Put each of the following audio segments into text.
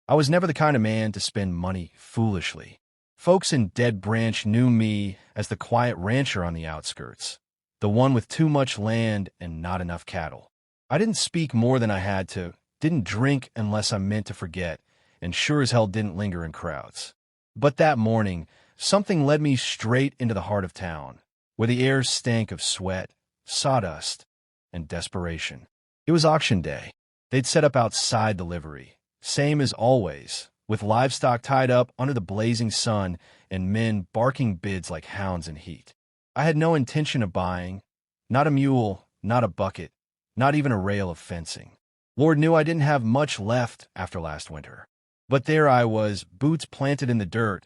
I was never the kind of man to spend money foolishly. Folks in Dead Branch knew me as the quiet rancher on the outskirts, the one with too much land and not enough cattle. I didn't speak more than I had to, didn't drink unless I meant to forget, and sure as hell didn't linger in crowds. But that morning, something led me straight into the heart of town, where the air stank of sweat, sawdust, and desperation. It was auction day. They'd set up outside the livery, same as always, with livestock tied up under the blazing sun and men barking bids like hounds in heat. I had no intention of buying, not a mule, not a bucket, not even a rail of fencing. Lord knew I didn't have much left after last winter. But there I was, boots planted in the dirt,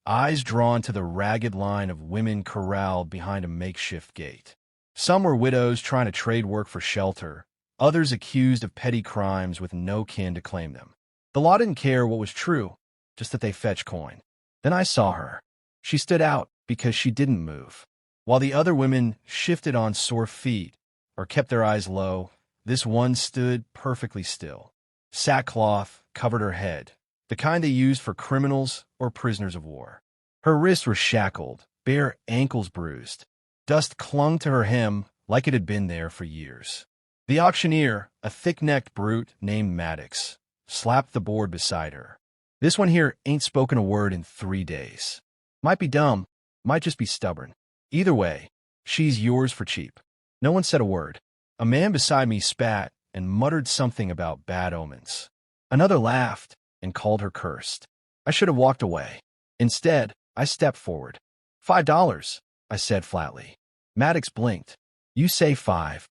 eyes drawn to the ragged line of women corralled behind a makeshift gate. Some were widows trying to trade work for shelter, others accused of petty crimes with no kin to claim them. The law didn't care what was true, just that they fetch coin. Then I saw her. She stood out because she didn't move. While the other women shifted on sore feet or kept their eyes low, this one stood perfectly still. Sackcloth covered her head, the kind they used for criminals or prisoners of war. Her wrists were shackled, bare ankles bruised. Dust clung to her hem like it had been there for years. The auctioneer, a thick-necked brute named Maddox, slapped the board beside her. This one here ain't spoken a word in 3 days. Might be dumb, might just be stubborn. Either way, she's yours for cheap. No one said a word. A man beside me spat and muttered something about bad omens. Another laughed and called her cursed. I should have walked away. Instead, I stepped forward. $5, I said flatly. Maddox blinked. You say 5.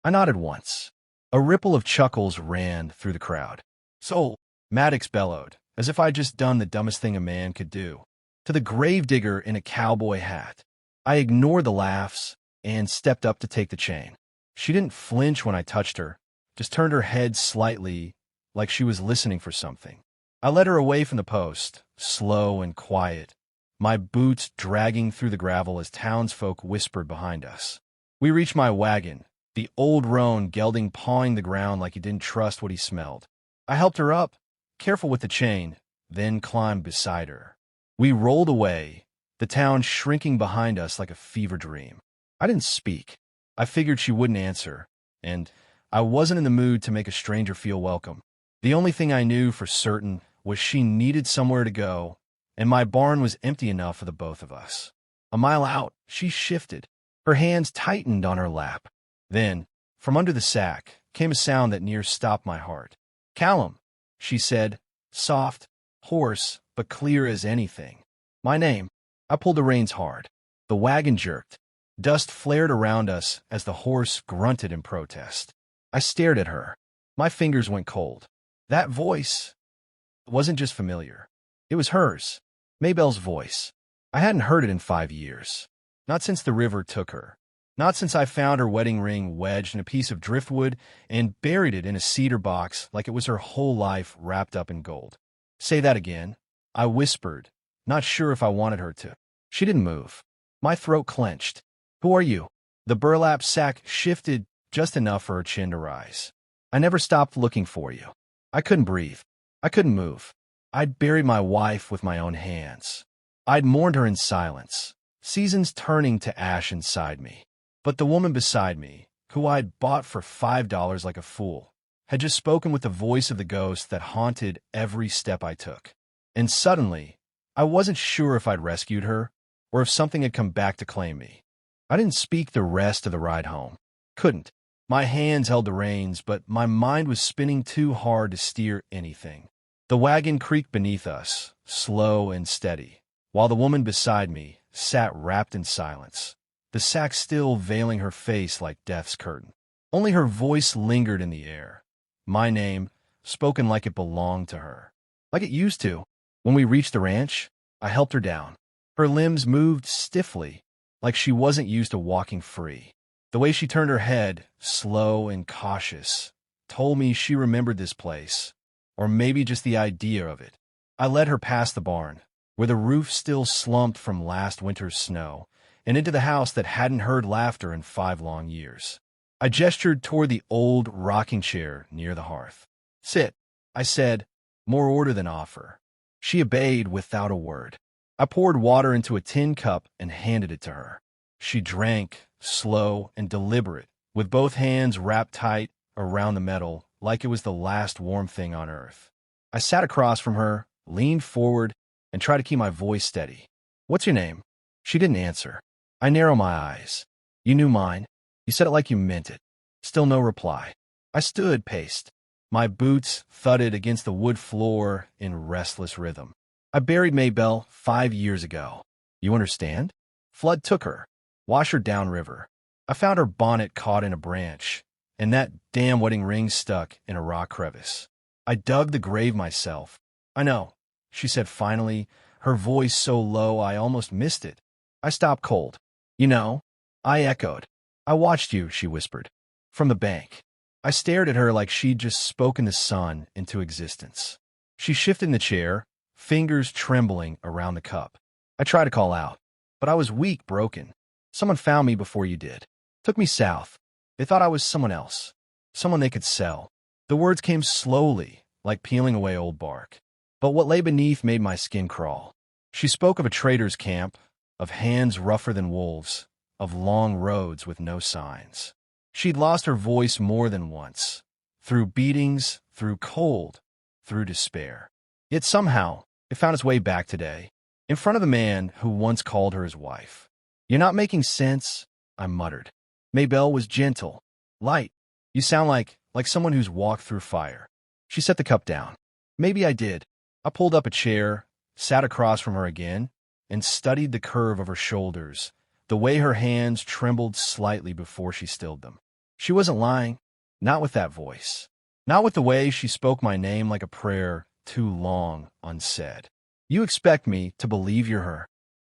I nodded once. A ripple of chuckles ran through the crowd. Sold, Maddox bellowed, as if I'd just done the dumbest thing a man could do. To the gravedigger in a cowboy hat. I ignored the laughs and stepped up to take the chain. She didn't flinch when I touched her, just turned her head slightly, like she was listening for something. I led her away from the post, slow and quiet, my boots dragging through the gravel as townsfolk whispered behind us. We reached my wagon, the old roan gelding pawing the ground like he didn't trust what he smelled. I helped her up, careful with the chain, then climbed beside her. We rolled away, the town shrinking behind us like a fever dream. I didn't speak. I figured she wouldn't answer, and I wasn't in the mood to make a stranger feel welcome. The only thing I knew for certain was she needed somewhere to go, and my barn was empty enough for the both of us. A mile out, she shifted. Her hands tightened on her lap. Then, from under the sack, came a sound that near stopped my heart. Callum, she said, soft, hoarse, but clear as anything. My name. I pulled the reins hard. The wagon jerked. Dust flared around us as the horse grunted in protest. I stared at her. My fingers went cold. That voice wasn't just familiar. It was hers. Maybelle's voice. I hadn't heard it in 5 years. Not since the river took her. Not since I found her wedding ring wedged in a piece of driftwood and buried it in a cedar box like it was her whole life wrapped up in gold. Say that again, I whispered, not sure if I wanted her to. She didn't move. My throat clenched. Who are you? The burlap sack shifted just enough for her chin to rise. I never stopped looking for you. I couldn't breathe. I couldn't move. I'd buried my wife with my own hands. I'd mourned her in silence, seasons turning to ash inside me. But the woman beside me, who I'd bought for $5 like a fool, had just spoken with the voice of the ghost that haunted every step I took. And suddenly, I wasn't sure if I'd rescued her or if something had come back to claim me. I didn't speak the rest of the ride home. Couldn't. My hands held the reins, but my mind was spinning too hard to steer anything. The wagon creaked beneath us, slow and steady, while the woman beside me sat wrapped in silence, the sack still veiling her face like death's curtain. Only her voice lingered in the air. My name, spoken like it belonged to her. Like it used to. When we reached the ranch, I helped her down. Her limbs moved stiffly, like she wasn't used to walking free. The way she turned her head, slow and cautious, told me she remembered this place, or maybe just the idea of it. I led her past the barn, where the roof still slumped from last winter's snow, and into the house that hadn't heard laughter in 5 long years. I gestured toward the old rocking chair near the hearth. Sit, I said, more order than offer. She obeyed without a word. I poured water into a tin cup and handed it to her. She drank, slow and deliberate, with both hands wrapped tight around the metal like it was the last warm thing on earth. I sat across from her, leaned forward, and tried to keep my voice steady. "What's your name?" She didn't answer. I narrowed my eyes. "You knew mine. You said it like you meant it." Still no reply. I stood, paced. My boots thudded against the wood floor in restless rhythm. "I buried Maybelle 5 years ago. You understand? Flood took her. Wash her downriver. I found her bonnet caught in a branch, and that damn wedding ring stuck in a rock crevice. I dug the grave myself." "I know," she said finally, her voice so low I almost missed it. I stopped cold. "You know?" I echoed. "I watched you," she whispered. "From the bank." I stared at her like she'd just spoken the sun into existence. She shifted in the chair, fingers trembling around the cup. I tried to call out, but I was weak, broken. "Someone found me before you did. Took me south. They thought I was someone else. Someone they could sell." The words came slowly, like peeling away old bark. But what lay beneath made my skin crawl. She spoke of a trader's camp, of hands rougher than wolves, of long roads with no signs. She'd lost her voice more than once, through beatings, through cold, through despair. Yet somehow, it found its way back today, in front of the man who once called her his wife. "You're not making sense," I muttered. "Maybelle was gentle, light. You sound like someone who's walked through fire." She set the cup down. "Maybe I did." I pulled up a chair, sat across from her again, and studied the curve of her shoulders, the way her hands trembled slightly before she stilled them. She wasn't lying, not with that voice, not with the way she spoke my name like a prayer too long unsaid. "You expect me to believe you're her."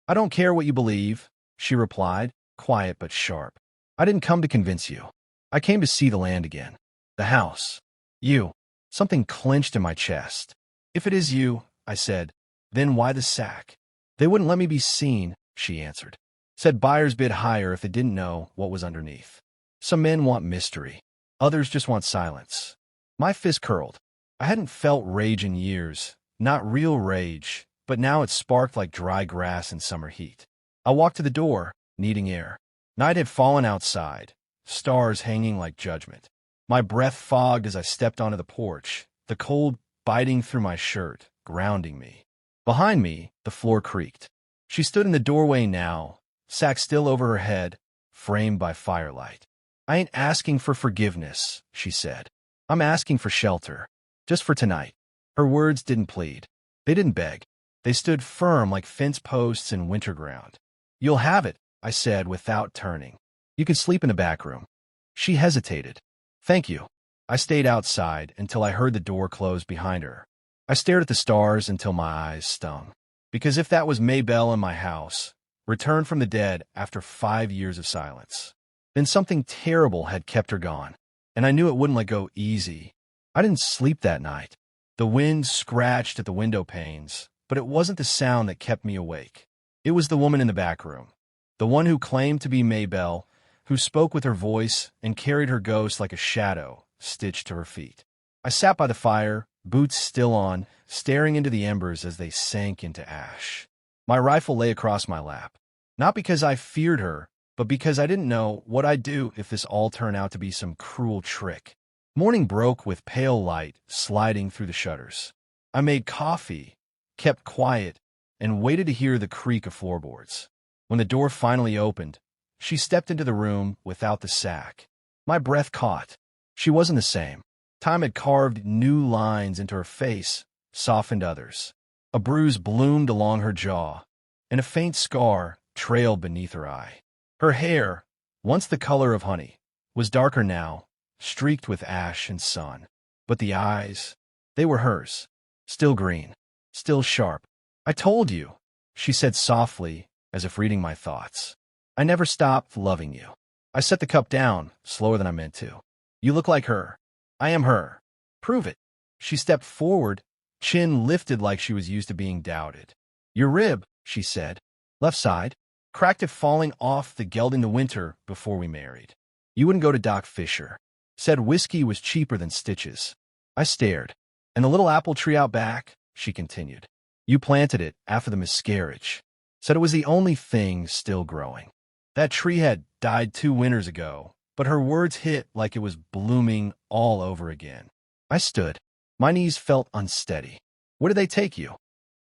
"I don't care what you believe," she replied, quiet but sharp. "I didn't come to convince you. I came to see the land again. The house. You." Something clenched in my chest. "If it is you," I said, "then why the sack?" "They wouldn't let me be seen," she answered. "Said buyers bid higher if they didn't know what was underneath. Some men want mystery. Others just want silence." My fist curled. I hadn't felt rage in years, not real rage, but now it sparked like dry grass in summer heat. I walked to the door, needing air. Night had fallen outside, stars hanging like judgment. My breath fogged as I stepped onto the porch, the cold biting through my shirt, grounding me. Behind me, the floor creaked. She stood in the doorway now, sack still over her head, framed by firelight. "I ain't asking for forgiveness," she said. "I'm asking for shelter. Just for tonight." Her words didn't plead. They didn't beg. They stood firm like fence posts in winter ground. "You'll have it," I said without turning. "You can sleep in the back room." She hesitated. "Thank you." I stayed outside until I heard the door close behind her. I stared at the stars until my eyes stung. Because if that was Maybelle in my house, returned from the dead after 5 years of silence, then something terrible had kept her gone, and I knew it wouldn't let go easy. I didn't sleep that night. The wind scratched at the window panes, but it wasn't the sound that kept me awake. It was the woman in the back room, the one who claimed to be Maybelle, who spoke with her voice and carried her ghost like a shadow stitched to her feet. I sat by the fire, boots still on, staring into the embers as they sank into ash. My rifle lay across my lap, not because I feared her, but because I didn't know what I'd do if this all turned out to be some cruel trick. Morning broke with pale light sliding through the shutters. I made coffee, kept quiet, and waited to hear the creak of floorboards. When the door finally opened, she stepped into the room without the sack. My breath caught. She wasn't the same. Time had carved new lines into her face, softened others. A bruise bloomed along her jaw, and a faint scar trailed beneath her eye. Her hair, once the color of honey, was darker now, streaked with ash and sun. But the eyes, they were hers, still green, still sharp. "I told you," she said softly, as if reading my thoughts. "I never stopped loving you." I set the cup down, slower than I meant to. "You look like her." "I am her." "Prove it." She stepped forward, chin lifted like she was used to being doubted. "Your rib," she said. "Left side. Cracked it falling off the gelding the winter before we married. You wouldn't go to Doc Fisher. Said whiskey was cheaper than stitches." I stared. And the little apple tree out back, she continued. You planted it after the miscarriage. Said it was the only thing still growing. That tree had died 2 winters ago, but her words hit like it was blooming all over again. I stood. My knees felt unsteady. Where did they take you?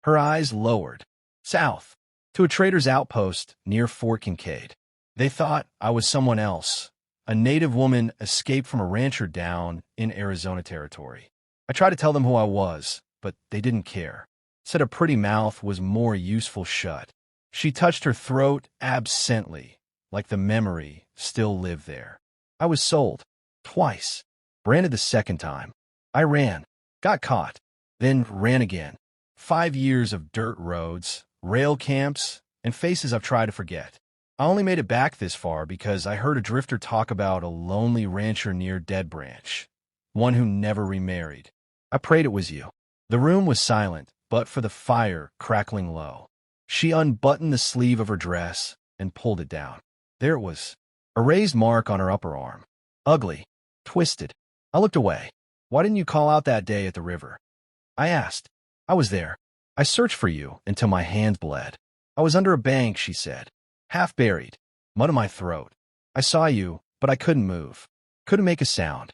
Her eyes lowered. South, to a trader's outpost near Fort Kincaid. They thought I was someone else, a native woman escaped from a rancher down in Arizona territory. I tried to tell them who I was, but they didn't care. Said a pretty mouth was more useful shut. She touched her throat absently, like the memory still lived there. I was sold. Twice. Branded the second time. I ran. Got caught. Then ran again. 5 years of dirt roads, rail camps, and faces I've tried to forget. I only made it back this far because I heard a drifter talk about a lonely rancher near Dead Branch, one who never remarried. I prayed it was you. The room was silent, but for the fire crackling low. She unbuttoned the sleeve of her dress and pulled it down. There it was, a raised mark on her upper arm. Ugly. Twisted. I looked away. Why didn't you call out that day at the river? I asked. I was there. I searched for you until my hands bled. I was under a bank, she said. Half buried. Mud in my throat. I saw you, but I couldn't move. Couldn't make a sound.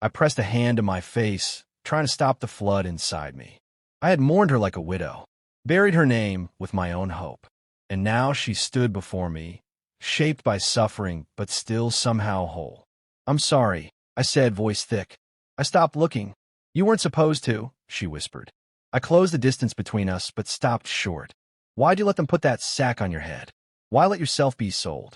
I pressed a hand to my face, trying to stop the flood inside me. I had mourned her like a widow, buried her name with my own hope. And now she stood before me, shaped by suffering, but still somehow whole. I'm sorry, I said, voice thick. I stopped looking. You weren't supposed to, she whispered. I closed the distance between us, but stopped short. Why'd you let them put that sack on your head? Why let yourself be sold?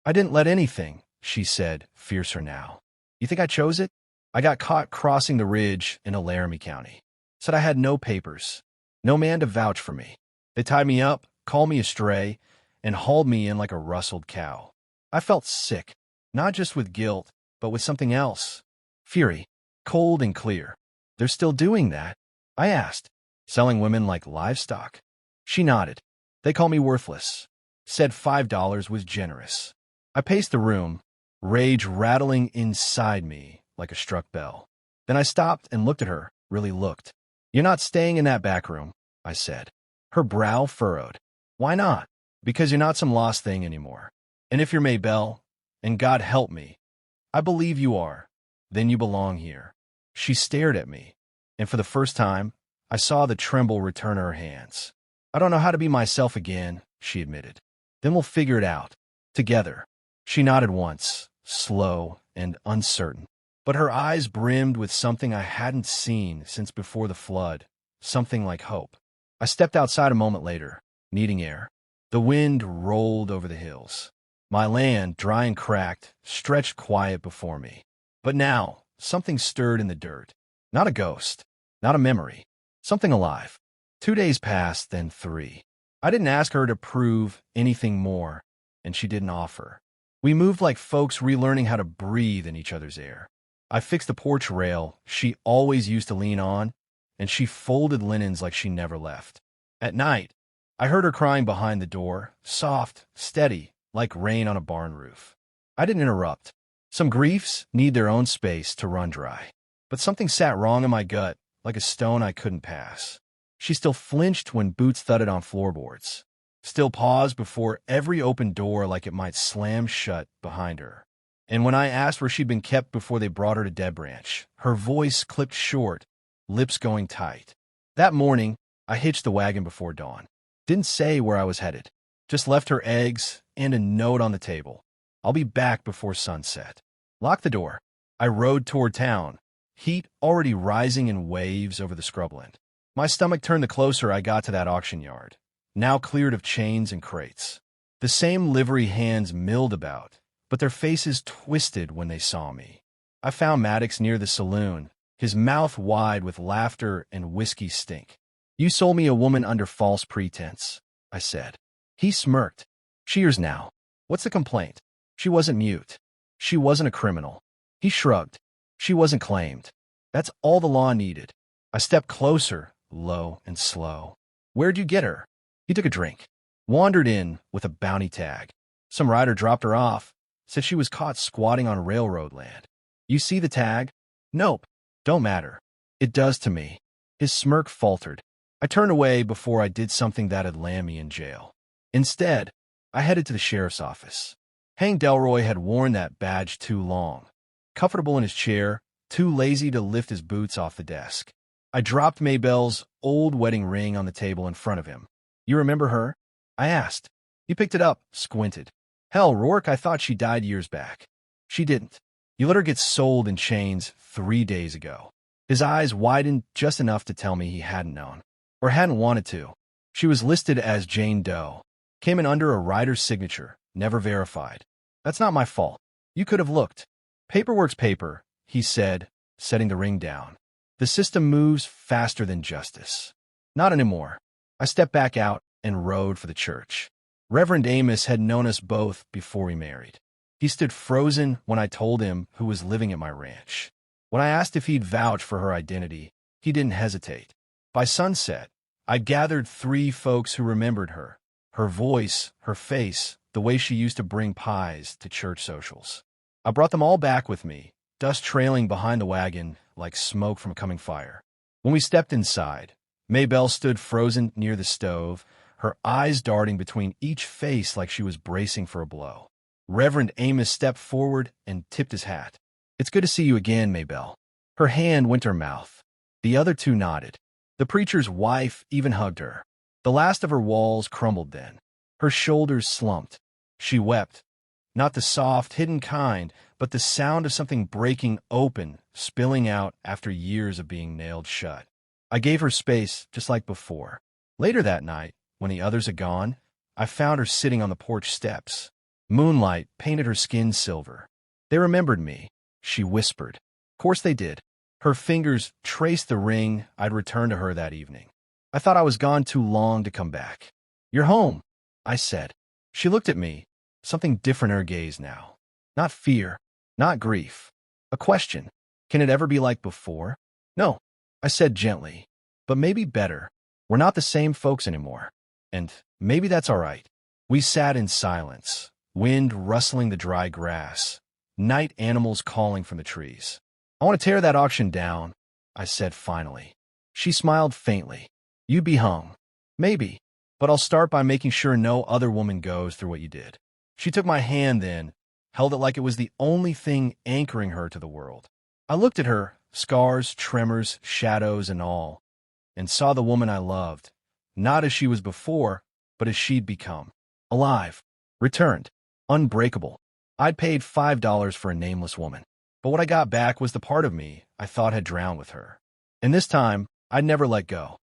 I didn't let anything, she said, fiercer now. You think I chose it? I got caught crossing the ridge in Laramie County. Said I had no papers, no man to vouch for me. They tied me up, called me a stray, and hauled me in like a rustled cow. I felt sick, not just with guilt, but with something else. Fury, cold and clear. They're still doing that? I asked. Selling women like livestock? She nodded. They call me worthless. Said $5 was generous. I paced the room, rage rattling inside me like a struck bell. Then I stopped and looked at her, really looked. You're not staying in that back room, I said. Her brow furrowed. Why not? Because you're not some lost thing anymore. And if you're Maybelle, and God help me, I believe you are, then you belong here. She stared at me, and for the first time, I saw the tremble return her hands. I don't know how to be myself again, she admitted. Then we'll figure it out. Together. She nodded once, slow and uncertain. But her eyes brimmed with something I hadn't seen since before the flood, something like hope. I stepped outside a moment later, needing air. The wind rolled over the hills. My land, dry and cracked, stretched quiet before me. But now, something stirred in the dirt. Not a ghost, not a memory. Something alive. 2 days passed, then 3. I didn't ask her to prove anything more, and she didn't offer. We moved like folks relearning how to breathe in each other's air. I fixed the porch rail she always used to lean on, and she folded linens like she never left. At night, I heard her crying behind the door, soft, steady, like rain on a barn roof. I didn't interrupt. Some griefs need their own space to run dry. But something sat wrong in my gut, like a stone I couldn't pass. She still flinched when boots thudded on floorboards. Still paused before every open door like it might slam shut behind her. And when I asked where she'd been kept before they brought her to Dead Branch, her voice clipped short, lips going tight. That morning, I hitched the wagon before dawn. Didn't say where I was headed. Just left her eggs and a note on the table. I'll be back before sunset. Locked the door. I rode toward town, heat already rising in waves over the scrubland. My stomach turned the closer I got to that auction yard, now cleared of chains and crates. The same livery hands milled about, but their faces twisted when they saw me. I found Maddox near the saloon, his mouth wide with laughter and whiskey stink. You sold me a woman under false pretense, I said. He smirked. Cheers now. What's the complaint? She wasn't mute. She wasn't a criminal. He shrugged. She wasn't claimed. That's all the law needed. I stepped closer, low and slow. Where'd you get her? He took a drink. Wandered in with a bounty tag. Some rider dropped her off. Said she was caught squatting on railroad land. You see the tag? Nope. Don't matter. It does to me. His smirk faltered. I turned away before I did something that'd land me in jail. Instead, I headed to the sheriff's office. Hank Delroy had worn that badge too long. Comfortable in his chair, too lazy to lift his boots off the desk. I dropped Maybelle's old wedding ring on the table in front of him. "You remember her?" I asked. He picked it up, squinted. "Hell, Rourke, I thought she died years back." "She didn't. You let her get sold in chains 3 days ago." His eyes widened just enough to tell me he hadn't known, or hadn't wanted to. "She was listed as Jane Doe. Came in under a writer's signature, never verified. That's not my fault. You could have looked." "Paperwork's paper," he said, setting the ring down. "The system moves faster than justice." "Not anymore." I stepped back out and rode for the church. Reverend Amos had known us both before we married. He stood frozen when I told him who was living at my ranch. When I asked if he'd vouch for her identity, he didn't hesitate. By sunset, I'd gathered 3 folks who remembered her. Her voice, her face, the way she used to bring pies to church socials. I brought them all back with me, dust trailing behind the wagon like smoke from a coming fire. When we stepped inside, Maybelle stood frozen near the stove, her eyes darting between each face like she was bracing for a blow. Reverend Amos stepped forward and tipped his hat. "It's good to see you again, Maybelle." Her hand went to her mouth. The other 2 nodded. The preacher's wife even hugged her. The last of her walls crumbled then. Her shoulders slumped. She wept. Not the soft, hidden kind, but the sound of something breaking open, spilling out after years of being nailed shut. I gave her space, just like before. Later that night, when the others had gone, I found her sitting on the porch steps. Moonlight painted her skin silver. "They remembered me," she whispered. Of course they did. Her fingers traced the ring I'd returned to her that evening. "I thought I was gone too long to come back." "You're home," I said. She looked at me, something different in her gaze now. Not fear, not grief. A question. "Can it ever be like before?" "No," I said gently, "but maybe better. We're not the same folks anymore. And maybe that's all right." We sat in silence, wind rustling the dry grass, night animals calling from the trees. "I want to tear that auction down," I said finally. She smiled faintly. "You'd be hung." "Maybe, but I'll start by making sure no other woman goes through what you did." She took my hand then, held it like it was the only thing anchoring her to the world. I looked at her, scars, tremors, shadows, and all, and saw the woman I loved, not as she was before, but as she'd become. Alive, returned, unbreakable. I'd paid $5 for a nameless woman, but what I got back was the part of me I thought had drowned with her. And this time, I'd never let go.